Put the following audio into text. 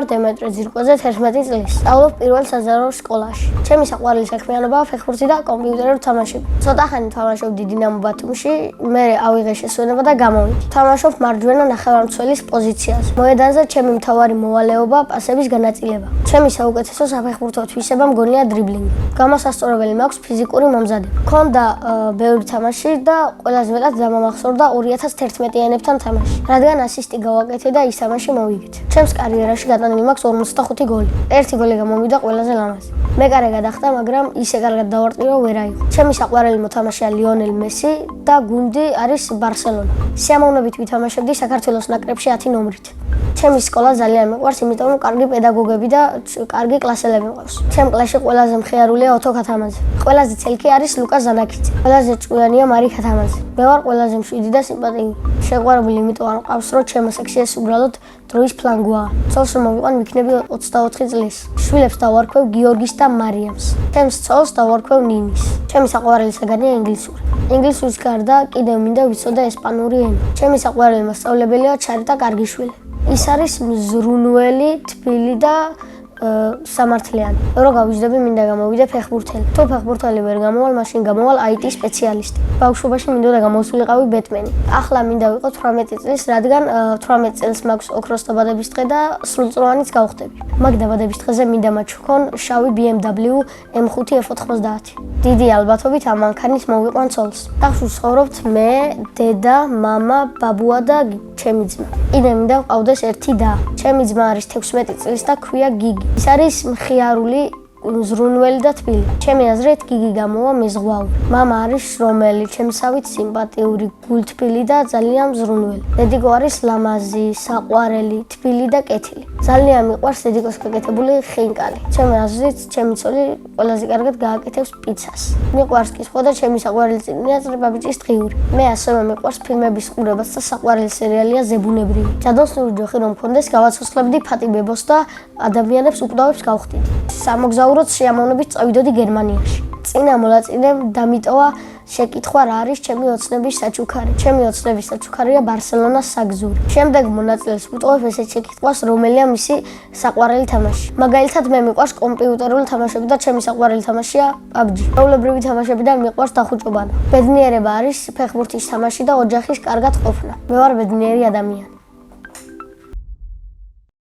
ვარ დემეტრე ძირკვეზე 11 წლის. სწავლობ პირველ საზარო სკოლაში. ჩემი საყვარელი საქმიანობაა ფეხბურთი და კომპიუტერული თამაშები. ცოტა ხანი თამაშობდი დინამო ბათუმში, მე ავიღე შესვენება და გამოვიდი. თამაშობ მარჯვენა ნახევარმცველის პოზიციაზე. მოედანზე ჩემი მთავარი მოვალეობა პასების განაწილება. ჩემი საუკეთესო საფეხბურთო თვისება მგონია დრიბლინგი. გამოსასწორებელი მაქვს ფიზიკური მომზადება. მქონდა ბევრი თამაში და ყველაზე მეტად დამამახსოვრდა 2011-იანებთან თამაში. რადგან ასისტი გავაკეთე და ის თამაში მოვიგეთ. ჩემს კარიერაში გატანილი მაქვს 55 გოლი. ერთი გოლი გამოვიდა ყველაზე ლამაზი. მეკარე გადახდა, მაგრამ ისე კარგად დავარტყიო ვერ აიღო. ჩემი საყვარელი მოთამაშეა ლიონელ მესი და გუნდი არის ბარსელონა. სიამოვნებით ვითამაშებდი საქართველოს ნაკრებში 10 ნომრით. ჩემი სკოლა ძალიან მიყვარს, იმიტომ რომ კარგი პედაგოგები და კარგი კლასელები მყავს. ჩემ კლასში ყველაზე მხიარულია ოთო ქათამაძე. ყველაზე ცელკი არის ლუკა ზანაკიძე. ყველაზე ჭკვიანია მარი ქათამაძე. მე ვარ ყველაზე მშვიდი და სიმპათიური. შეყვარებული იმიტომ არ მყავს, რომ ჩემო სექციას უბრალოდ დროის ფლანგოა. ცოლს რომ მოვიყვან ვიქნები 24 წლის. შვილებს დავარქვევ გიორგის და მარიამს. ჩემს ცოლს დავარქვევ ნინის. ჩემი საყვარელი საგანია ინგლისური. ინგლისურის გარდა კიდევ მინდა ვიცოდე ესპანური ენა. ჩემი საყვარელი მასწავლებელია ჩარიტა კარგიშვილი. ის არის მზრუნველი, თბილი და სამართლიანი. რო გავიждები მინდა გამოვიდე ფეხბურთელი. თუ ფეხბურთელი ვერ გამოვალ, მაშინ გამოვალ IT სპეციალისტი. ბავშვობაში მინდოდა გამოსულიყავი ბეტმენი. ახლა მინდა ვიყო 18 წლის, რადგან 18 წელს მაქვს ოქროს დაბადების დღე და სრულწლოვანიც გავხდები. მაგ დაბადების დღეზე მინდა მაჩვქონ შავი BMW M5 F90. დიდი ალბათობით ამ მანქანით მოვიყვან ცოლს. სახლში ვცხოვრობთ მე, დედა, მამა, ბაბუა და ჩემი ძმა. კიდე მინდა ვყავდეს ერთი და. ჩემი ძმა არის 16 წლის და ქვია გიგი. ის არის მხიარული, მზრუნველი და თბილი. ჩემი აზრით გიგი გამოვა მეზღვაური. მამა არის შრომელი, ჩემსავით სიმპათიური, გულთბილი და ძალიან მზრუნველი. დედიკო არის ლამაზი, საყვარელი, თბილი და კეთილი. ძალიან მიყვარს დედიკოს გაკეთებული ხინკალი. ჩემი აზრით ჩემი ცოლი ყველაზე კარგად გააკეთებს პიცას. მიყვარს კითხვა და ჩემი საყვარელი წიგნია წრებაბიჭის დღიური. მე ასევე მიყვარს ფილმების ყურებაც და საყვარელი სერიალია ზებუნებრივი. ჯადოსნური ჯოხი რომ მქონდეს, გავაცოცხლებდი ფატიბებოს და ადამიანებს უკვდავებს გავხდიდი. სამოგზაუროდ შეამოვნებით წავიდოდი გერმანიაში. წინა მონაწილემ დამიტოვა შეკითხვა რა არის ჩემი ოცნების საჩუქარი. ჩემი ოცნების საჩუქარია ბარსელონას საგზური. შემდეგ მონაწილეს ვუტყობ ესეთ შეკითხვას, რომელია მისი საყვარელი თამაში. მაგალითად, მე მიყვარს კომპიუტერული თამაშები და ჩემი საყვარელი თამაშია PUBG. ჩვეულებრივი თამაშებიდან მიყვარს დახუჭობანა. ბედნიერება არის ფეხბურთის თამაში და ოჯახის კარგად ყოფნა. მე ვარ ბედნიერი ადამიანი.